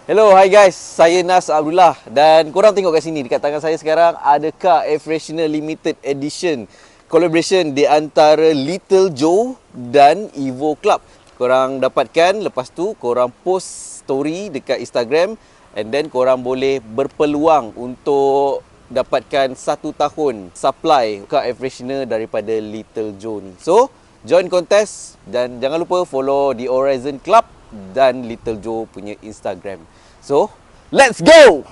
Hello, hi guys. Saya Nas Abdullah dan korang tengok kat sini dekat tangan saya sekarang ada car air freshener limited edition collaboration di antara Little Joe dan Evo Club. Korang dapatkan, lepas tu korang post story dekat Instagram and then korang boleh berpeluang untuk dapatkan 1 tahun supply car air freshener daripada Little Joe ni. So, join kontes dan jangan lupa follow The Horizon Club dan Little Joe punya Instagram. So, let's go!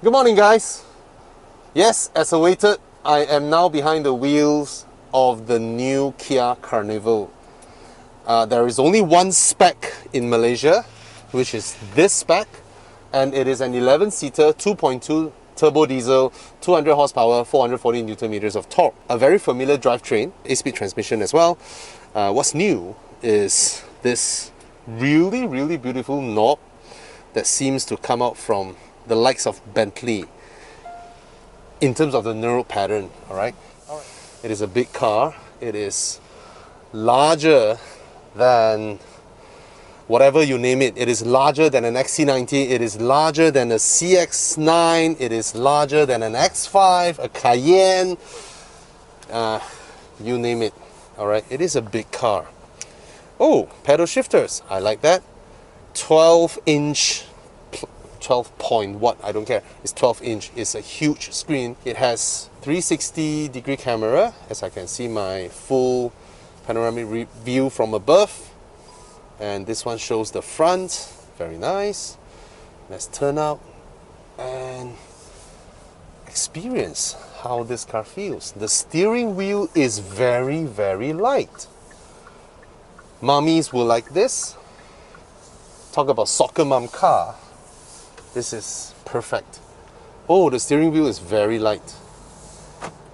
Good morning, guys. Yes, as awaited, I am now behind the wheels of the new Kia Carnival. There is only one spec in Malaysia, which is this spec, and it is an 11-seater, 2.2 turbo diesel, 200 horsepower, 440 Newton meters of torque. A very familiar drivetrain, 8-speed transmission as well. What's new is this really beautiful knob that seems to come out from the likes of Bentley in terms of the knurled pattern. Alright, it is a big car. It is larger than whatever you name it. It is larger than an XC90. It is larger than a CX9. It is larger than an X5, a Cayenne, you name it. Alright, it is a big car. Oh, pedal shifters, I like that. 12-inch 12 point what, I don't care, it's 12 inch. It's a huge screen. It has 360 degree camera, as I can see my full panoramic view from above, and this one shows the front. Very nice. Let's turn out and experience how this car feels. The steering wheel is very light. Mummies will like this. Talk about soccer mum car. This is perfect. Oh, the steering wheel is very light.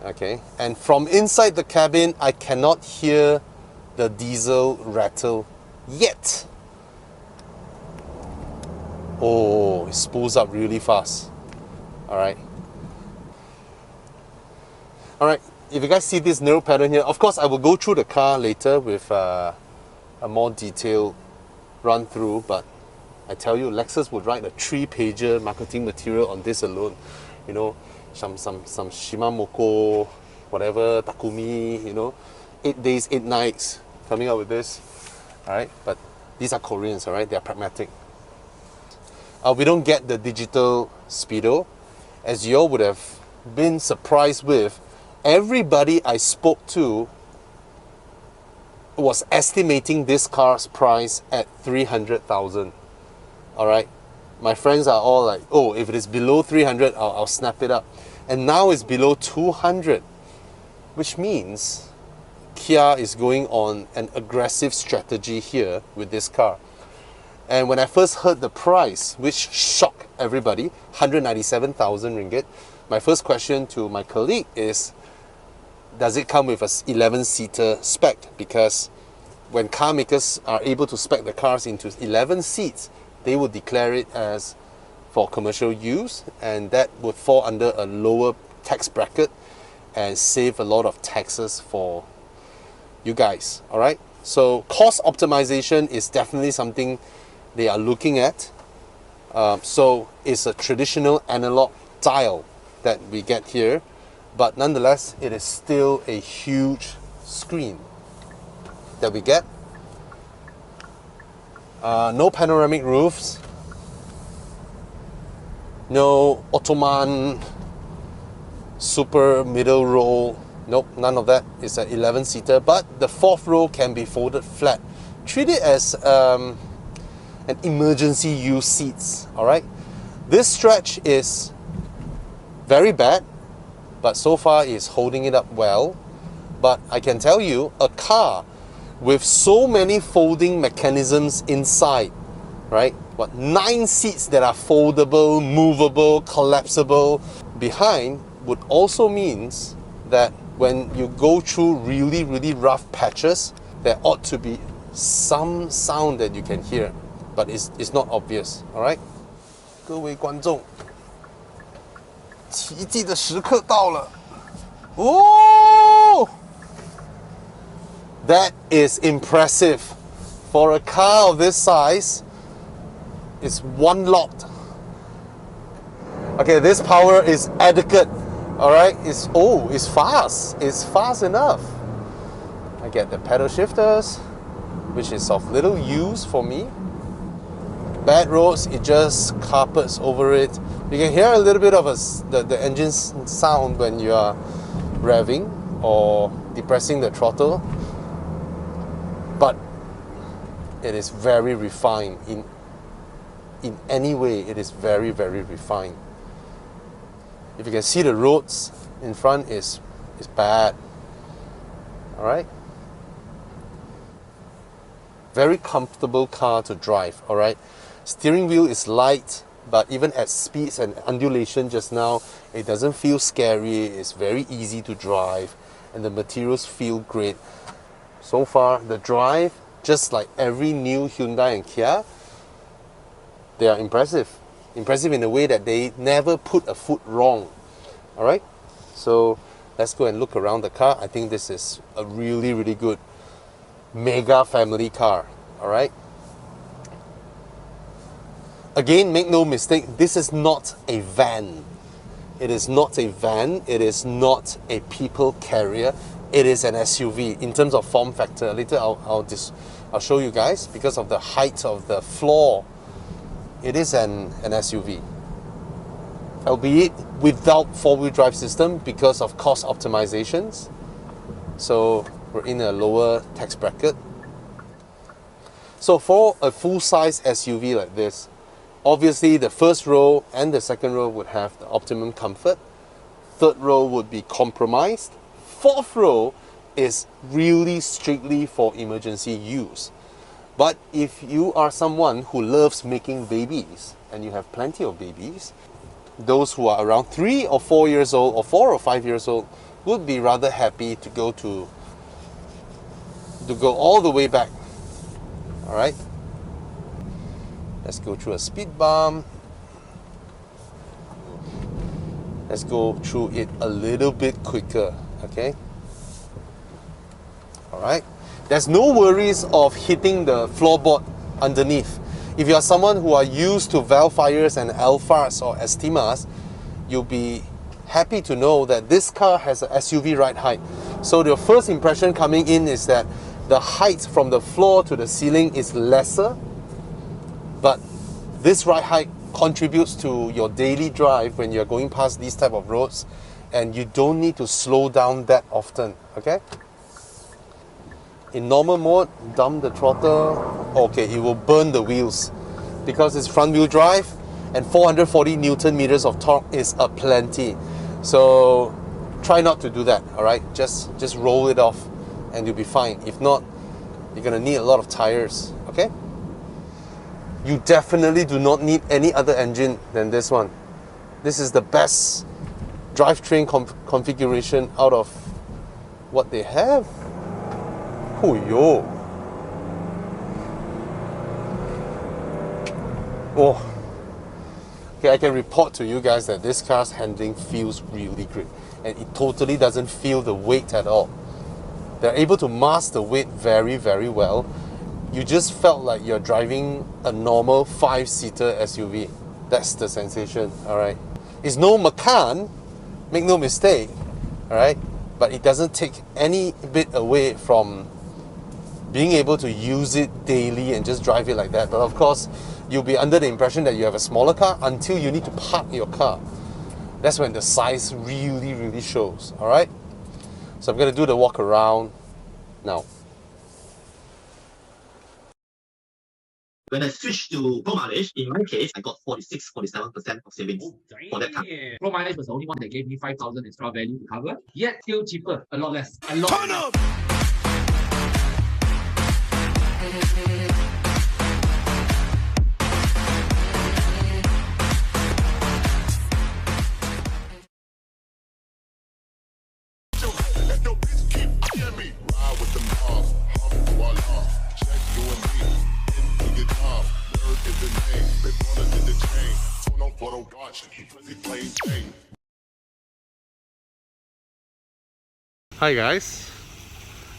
Okay, and from inside the cabin, I cannot hear the diesel rattle yet. Oh, it spools up really fast. Alright. Alright, if you guys see this narrow pattern here, of course I will go through the car later with a more detailed run through, but I tell you, Lexus would write a 3-pager marketing material on this alone. You know, some Shimamoko, whatever, Takumi, you know, 8 days, 8 nights coming out with this. Alright, but these are Koreans, alright, they're pragmatic. We don't get the digital speedo, as you all would have been surprised with. Everybody I spoke to was estimating this car's price at 300,000. Alright, my friends are all like, oh, if it is below 300, I'll snap it up. And now it's below 200, which means Kia is going on an aggressive strategy here with this car. And when I first heard the price, which shocked everybody, 197,000 ringgit, my first question to my colleague is, does it come with a 11-seater spec? Because when car makers are able to spec the cars into 11 seats, they would declare it as for commercial use, and that would fall under a lower tax bracket and save a lot of taxes for you guys. Alright, so cost optimization is definitely something they are looking at. So it's a traditional analog dial that we get here, but nonetheless it is still a huge screen that we get. No panoramic roofs, no Ottoman super middle row, nope, none of that. It's an 11-seater, but the 4th row can be folded flat. Treat it as an emergency use seats. Alright, this stretch is very bad, but so far is holding it up well. But I can tell you, a car with so many folding mechanisms inside, right? What, 9 seats that are foldable, movable, collapsible. Behind, would also means that when you go through really, really rough patches, there ought to be some sound that you can hear, but it's not obvious. All right, 各位观众，奇迹的时刻到了。Oh, that is impressive for a car of this size. It's one lot. Okay, this power is adequate. All right, it's fast. It's fast enough. I get the pedal shifters, which is of little use for me. Bad roads, it just carpets over it. You can hear a little bit of the engine's sound when you are revving or depressing the throttle, but it is very refined. In any way, it is very, very refined. If you can see, the roads in front is bad. All right, very comfortable car to drive. All right, steering wheel is light, but even at speeds and undulation just now, it doesn't feel scary. It's very easy to drive, and the materials feel great. So far, the drive, just like every new Hyundai and Kia, they are impressive. Impressive in a way that they never put a foot wrong. All right, so let's go and look around the car. I think this is a really, really good mega family car. All right, again, make no mistake, this is not a van. It is not a van. It is not a people carrier. It is an SUV in terms of form factor. Later I'll show you guys. Because of the height of the floor, it is an SUV, albeit without four-wheel drive system because of cost optimizations. So we're in a lower tax bracket. So for a full-size SUV like this, obviously the first row and the second row would have the optimum comfort. Third row would be compromised. Fourth row is really strictly for emergency use. But if you are someone who loves making babies, and you have plenty of babies, those who are around 3 or 4 years old or 4 or 5 years old would be rather happy to go all the way back. All right, let's go through a speed bump. Let's go through it a little bit quicker. Okay, all right, there's no worries of hitting the floorboard underneath. If you are someone who are used to Valfires and Alphas or Estimas, you'll be happy to know that this car has an SUV ride height. So the first impression coming in is that the height from the floor to the ceiling is lesser, but this ride height contributes to your daily drive when you're going past these type of roads, and you don't need to slow down that often. Okay? In normal mode, dump the throttle, okay, it will burn the wheels because it's front wheel drive and 440 Newton meters of torque is a plenty. So try not to do that, all right? Just roll it off and you'll be fine. If not, you're gonna need a lot of tires, okay? You definitely do not need any other engine than this one. This is the best drivetrain configuration out of what they have. Oh, yo. Oh. Okay, I can report to you guys that this car's handling feels really great. And it totally doesn't feel the weight at all. They're able to mask the weight very, very well. You just felt like you're driving a normal 5-seater SUV. That's the sensation, all right? It's no Macan, make no mistake, all right? But it doesn't take any bit away from being able to use it daily and just drive it like that. But of course, you'll be under the impression that you have a smaller car until you need to park your car. That's when the size really, really shows, all right? So I'm going to do the walk around now. When I switched to Pro Mileage, in my case, I got 46-47% of savings for that car. Pro Mileage was the only one that gave me 5,000 extra value to cover, yet still cheaper, a lot less. Turn up! Hi guys.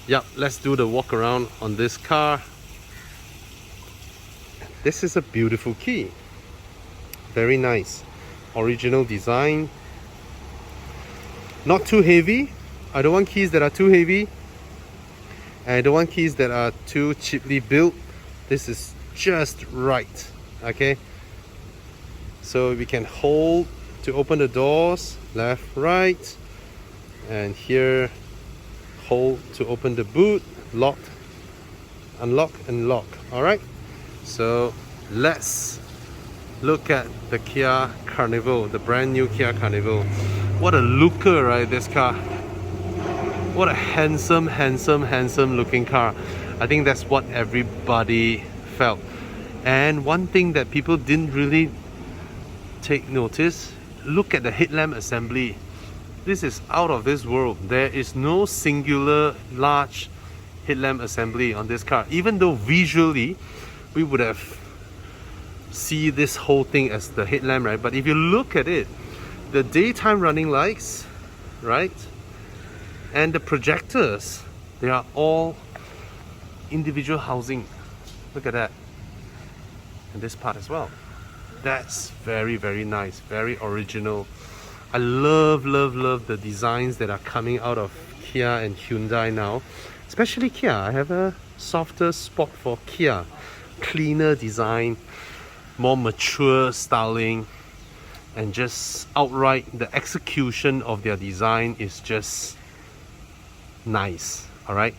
Yep, let's do the walk around on this car. This is a beautiful key. Very nice. Original design. Not too heavy. I don't want keys that are too heavy. And I don't want keys that are too cheaply built. This is just right. Okay. So we can hold to open the doors. Left, right. And here, hold to open the boot. Lock, unlock, and lock. Alright. So let's look at the Kia Carnival, the brand new Kia Carnival. What a looker, right, this car. What a handsome looking car. I think that's what everybody felt. And one thing that people didn't really take notice, look at the headlamp assembly. This is out of this world. There is no singular large headlamp assembly on this car, even though visually we would have see this whole thing as the headlamp, right? But if you look at it, the daytime running lights, right, and the projectors, they are all individual housing. Look at that. And this part as well. That's very nice, very original. I love the designs that are coming out of Kia and Hyundai now, especially Kia. I have a softer spot for Kia. Cleaner design, more mature styling, and just outright the execution of their design is just nice. All right,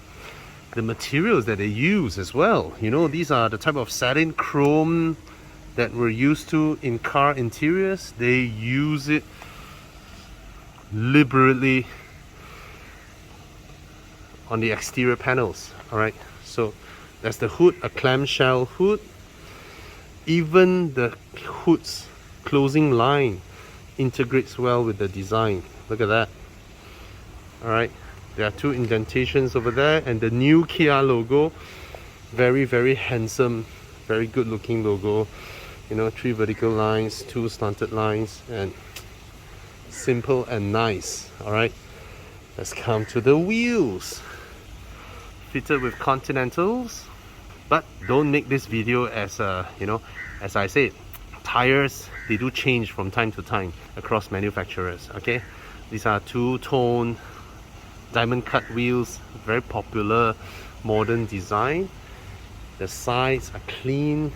the materials that they use as well, you know, these are the type of satin chrome that we're used to in car interiors. They use it liberally on the exterior panels. All right, so that's the hood, a clamshell hood. Even the hood's closing line integrates well with the design. Look at that. All right, there are two indentations over there, and the new Kia logo, very handsome, very good looking logo. You know, 3 vertical lines, 2 slanted lines, and simple and nice. All right, let's come to the wheels. Fitted with Continentals, but don't make this video as you know, as I said, tires, they do change from time to time across manufacturers. Okay, these are two-tone diamond cut wheels, very popular modern design. The sides are clean.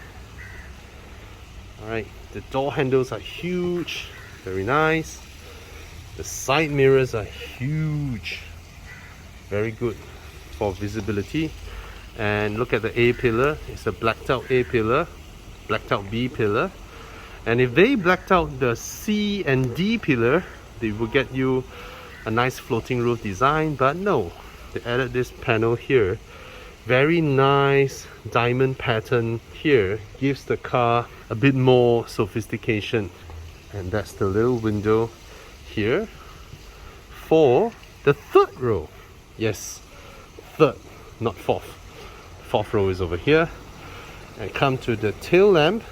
All right, the door handles are huge, very nice. The side mirrors are huge, very good for visibility. And look at the A pillar. It's a blacked out A pillar, blacked out B pillar. And if they blacked out the C and D pillar, they will get you a nice floating roof design. But no, they added this panel here. Very nice diamond pattern here, gives the car a bit more sophistication. And that's the little window here for the third row. Yes, third, not fourth. Fourth row is over here. And come to the tail lamp,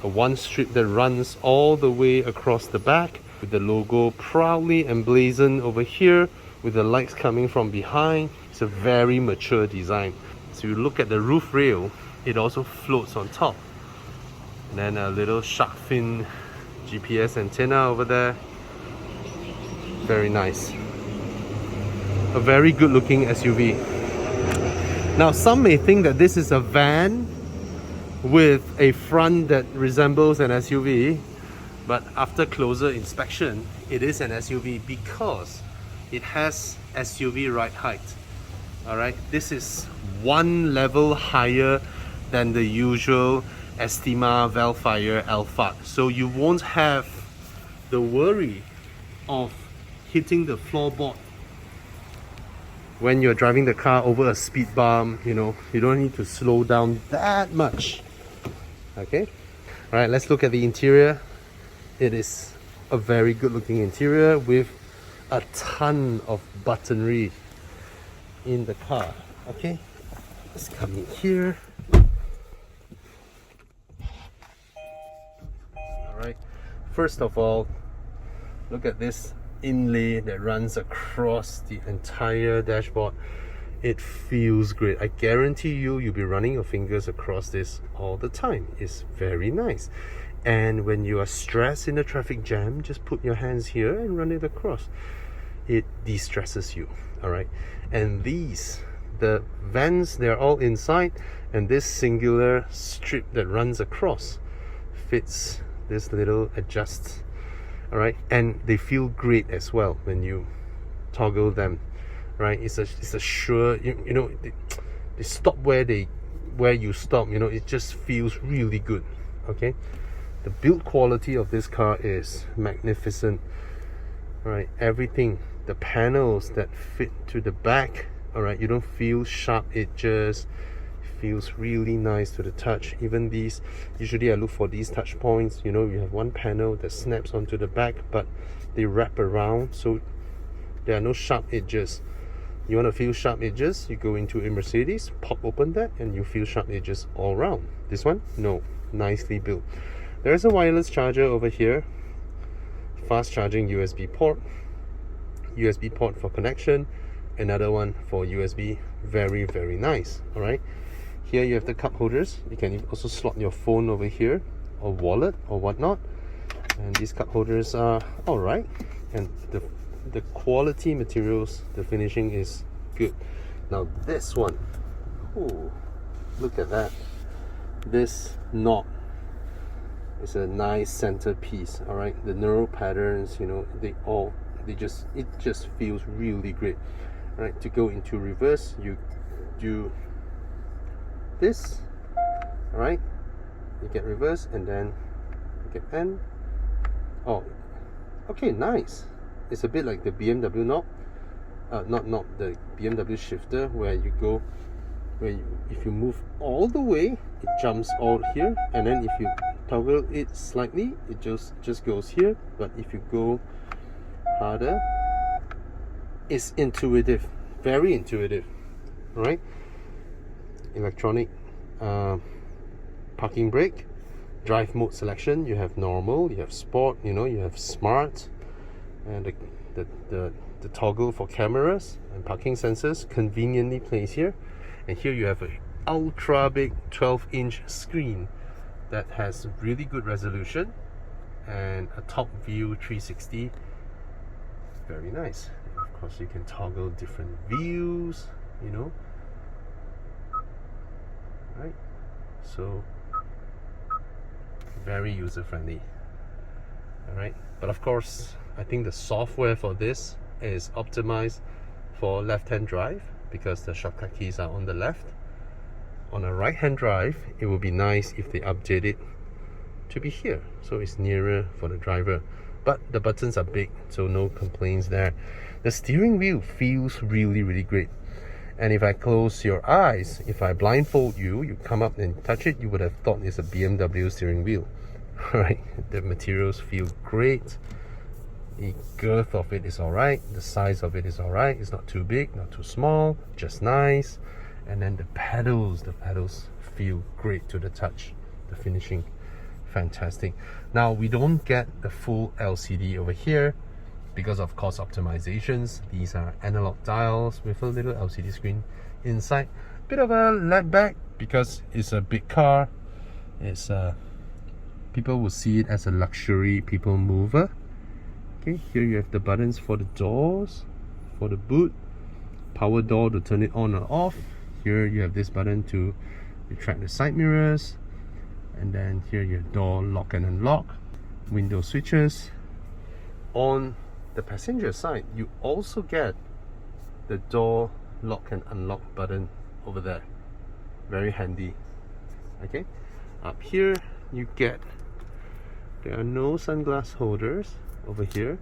a one strip that runs all the way across the back with the logo proudly emblazoned over here with the lights coming from behind. It's a very mature design. So you look at the roof rail, it also floats on top. And then a little shark fin GPS antenna over there. Very nice. A very good looking SUV. Now some may think that this is a van with a front that resembles an SUV, but after closer inspection, it is an SUV because it has SUV ride height. Alright, this is one level higher than the usual Estima, Velfire, Alphard. So you won't have the worry of hitting the floorboard when you're driving the car over a speed bump. You know, you don't need to slow down that much. Okay, all right, let's look at the interior. It is a very good looking interior with a ton of buttonry in the car. Okay, let's come in here. First of all, look at this inlay that runs across the entire dashboard. It feels great. I guarantee you'll be running your fingers across this all the time. It's very nice. And when you are stressed in a traffic jam, just put your hands here and run it across. It de-stresses you, all right? And the vents, they're all inside, and this singular strip that runs across fits this little adjust, all right? And they feel great as well when you toggle them, right? It's a sure, you know, they stop where you stop, you know, it just feels really good, okay? The build quality of this car is magnificent, right? Everything, the panels that fit to the back, all right, you don't feel sharp edges. Feels really nice to the touch. Even these, usually I look for these touch points, you know, you have one panel that snaps onto the back, but they wrap around, so there are no sharp edges. You want to feel sharp edges, you go into a Mercedes, pop open that, and you feel sharp edges all around. This one, no, nicely built. There's a wireless charger over here, fast charging USB port for connection, another one for USB. Very, very nice. All right, here you have the cup holders. You can also slot your phone over here, or wallet or whatnot, and these cup holders are all right, and the quality materials, the finishing is good. Now this one, oh, look at that. This knob is a nice centerpiece, all right? The neural patterns, you know, it just feels really great. All right, to go into reverse, you do this, all right? You get reverse, and then you get N. Oh, okay, nice. It's a bit like the BMW knob, not the BMW shifter, where you go, if you move all the way, it jumps out here, and then if you toggle it slightly, it just goes here. But if you go harder, it's intuitive, very intuitive, right? Electronic parking brake, drive mode selection. You have normal, you have sport, you know, you have smart, and the toggle for cameras and parking sensors conveniently placed here. And here you have a ultra big 12-inch screen that has really good resolution and a top view 360. Very nice. And of course, you can toggle different views, you know, right? So very user friendly. All right, but of course, I think the software for this is optimized for left-hand drive, because the shortcut keys are on the left. On a right-hand drive, it would be nice if they update it to be here, so it's nearer for the driver. But the buttons are big, so no complaints there. The steering wheel feels really, really great. And if I close your eyes, if I blindfold you, you come up and touch it, you would have thought it's a BMW steering wheel. Alright, the materials feel great. The girth of it is alright, the size of it is alright. It's not too big, not too small, just nice. And then the pedals feel great to the touch. The finishing, fantastic. Now we don't get the full LCD over here because of cost optimizations. These are analog dials with a little LCD screen inside. Bit of a letback because it's a big car. It's people will see it as a luxury people mover. Okay, here you have the buttons for the doors, for the boot, power door to turn it on or off. Here you have this button to retract the side mirrors, and then here you have door lock and unlock, window switches. On the passenger side, you also get the door lock and unlock button over there. Very handy. Okay, up here you get, there are no sunglass holders over here.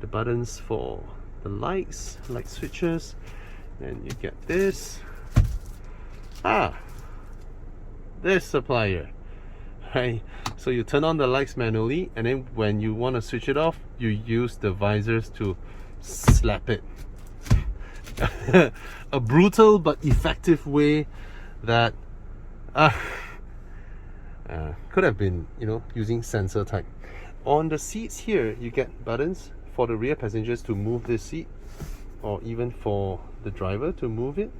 The buttons for the lights, light switches, and you get this. This supplier, right? So you turn on the lights manually, and then when you want to switch it off, you use the visors to slap it. A brutal but effective way that could have been, you know, using sensor type. on the seats here, you get buttons for the rear passengers to move this seat, or even for the driver to move it.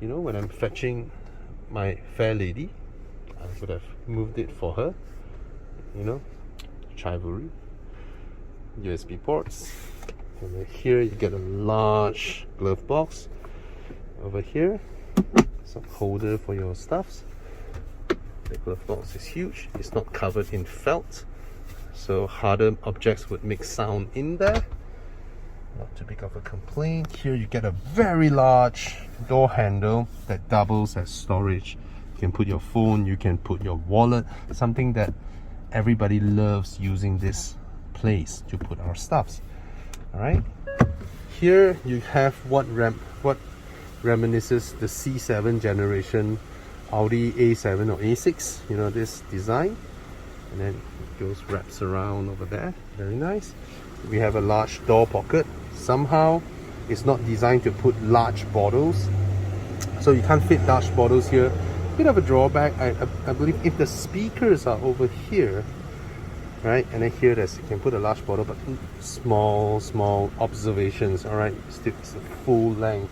You know, when I'm fetching my fair lady, I would have moved it for her. You know, chivalry. USB ports, and then here you get a large glove box. Over here, some holder for your stuffs. The glove box is huge. It's not covered in felt, so harder objects would make sound in there. Not too big of a complaint. Here you get a very large door handle that doubles as storage. You can put your phone, you can put your wallet, something that everybody loves using this place to put our stuffs. All right. Here you have what reminisces the C7 generation Audi A7 or A6. You know, this design, and then it goes wraps around over there. Very nice. We have a large door pocket. Somehow it's not designed to put large bottles, so you can't fit large bottles here. Bit of a drawback. I believe if the speakers are over here, right, and then here you can put a large bottle, but small observations. All right, it's a full length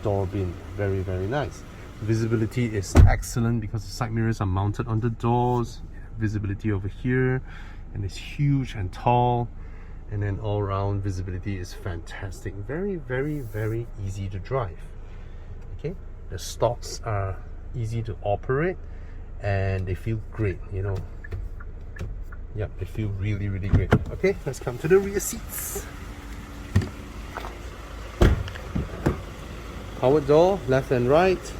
door bin. Very nice. Visibility is excellent because the side mirrors are mounted on the doors. Visibility over here, and it's huge and tall, and then all around visibility is fantastic. Very easy to drive. Okay, the stalks are easy to operate, and they feel great. You know, yeah, they feel really great. Okay, let's come to the rear seats. Powered door, left and right,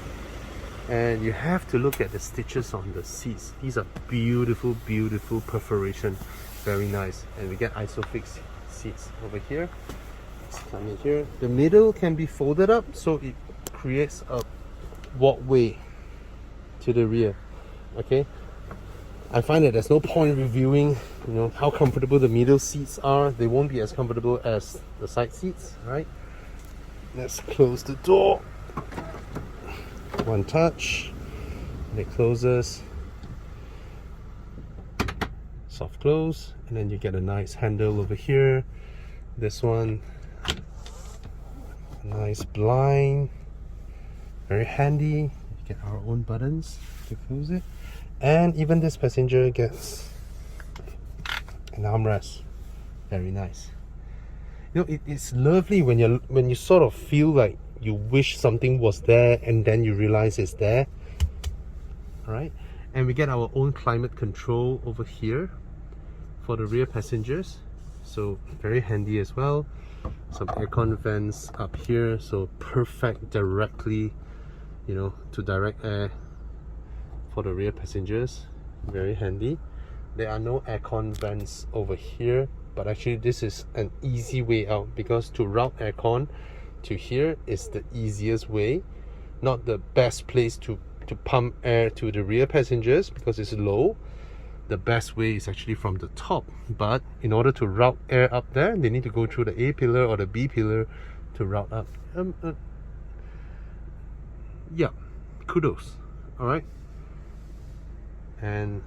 and you have to look at the stitches on the seats. These are beautiful perforation. Very nice. And we get isofix seats over here. Let's come in here. The middle can be folded up, so it creates a walkway to the rear. Okay, I find that there's no point reviewing, you know, how comfortable the middle seats are. They won't be as comfortable as the side seats, right? Let's close the door. One touch, and it closes. Soft close, and then you get a nice handle over here. This one, a nice blind, very handy. You get our own buttons to close it, and even this passenger gets an armrest. Very nice. You know, it's lovely when you sort of feel like you wish something was there and then you realize it's there. All right, and we get our own climate control over here for the rear passengers, so very handy as well. Some aircon vents up here, so perfect directly, you know, to direct air for the rear passengers. Very handy. There are no aircon vents over here, but actually this is an easy way out, because to route aircon to here is the easiest way. Not the best place to pump air to the rear passengers because it's low. The best way is actually from the top, but in order to route air up there, they need to go through the A pillar or the B pillar to route up. Yeah, kudos. All right, and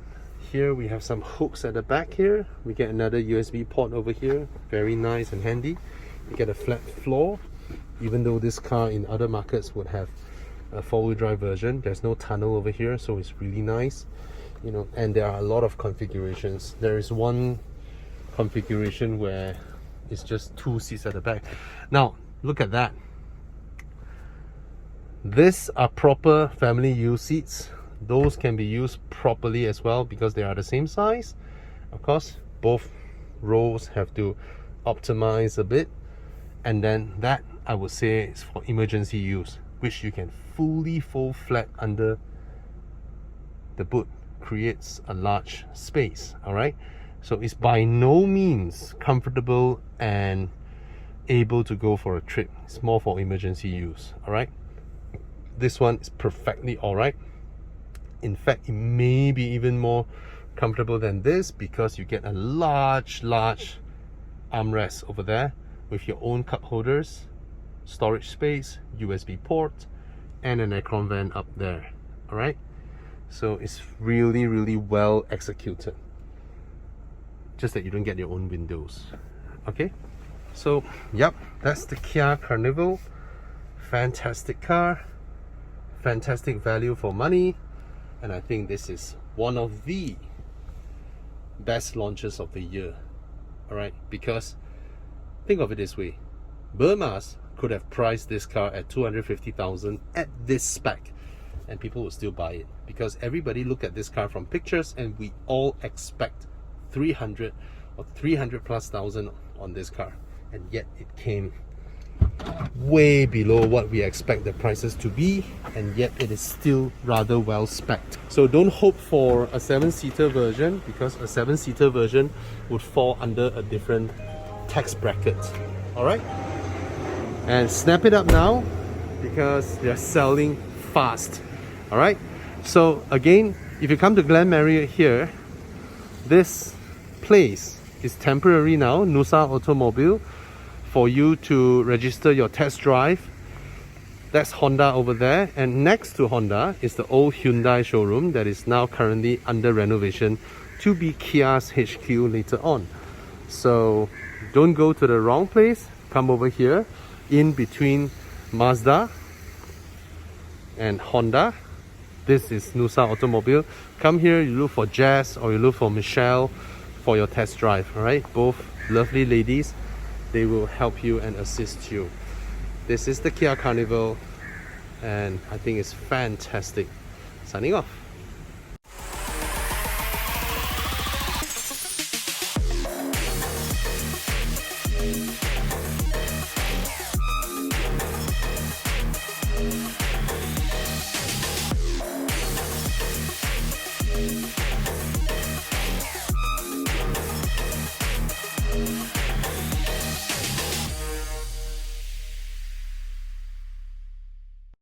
here we have some hooks at the back here. We get another USB port over here. Very nice and handy. We get a flat floor, even though this car in other markets would have a four-wheel drive version. There's no tunnel over here, so it's really nice. You know, and there are a lot of configurations. There is one configuration where it's just 2 seats at the back. Now look at that. These are proper family use seats. Those can be used properly as well because they are the same size. Of course, both rows have to optimize a bit, and then that I would say is for emergency use, which you can fully fold flat under the boot. Creates a large space. All right, so it's by no means comfortable and able to go for a trip. It's more for emergency use. All right, this one is perfectly all right. In fact, it may be even more comfortable than this because you get a large armrest over there with your own cup holders, storage space, USB port, and an aircon vent up there. All right, so it's really well executed. just that you don't get your own windows. Okay, so yep, that's the Kia Carnival. Fantastic car, fantastic value for money, and I think this is one of the best launches of the year. Alright, because think of it this way, Burma's could have priced this car at 250,000 at this spec and people would still buy it, because everybody look at this car from pictures and we all expect 300 or 300 plus thousand on this car, and yet it came way below what we expect the prices to be, and yet it is still rather well spec'd. So don't hope for a 7-seater version, because a 7-seater version would fall under a different tax bracket. Alright? And snap it up now, because they're selling fast. Alright? So again, if you come to Glen Marriott here, this place is temporary now, Nusa Automobile, for you to register your test drive. That's Honda over there, and next to Honda is the old Hyundai showroom that is now currently under renovation to be Kia's HQ later on. So don't go to the wrong place, come over here in between Mazda and Honda. This is Nusa Automobile. Come here, you look for Jess or you look for Michelle for your test drive. Alright, both lovely ladies. They will help you and assist you. This is the Kia Carnival, and I think it's fantastic. Signing off.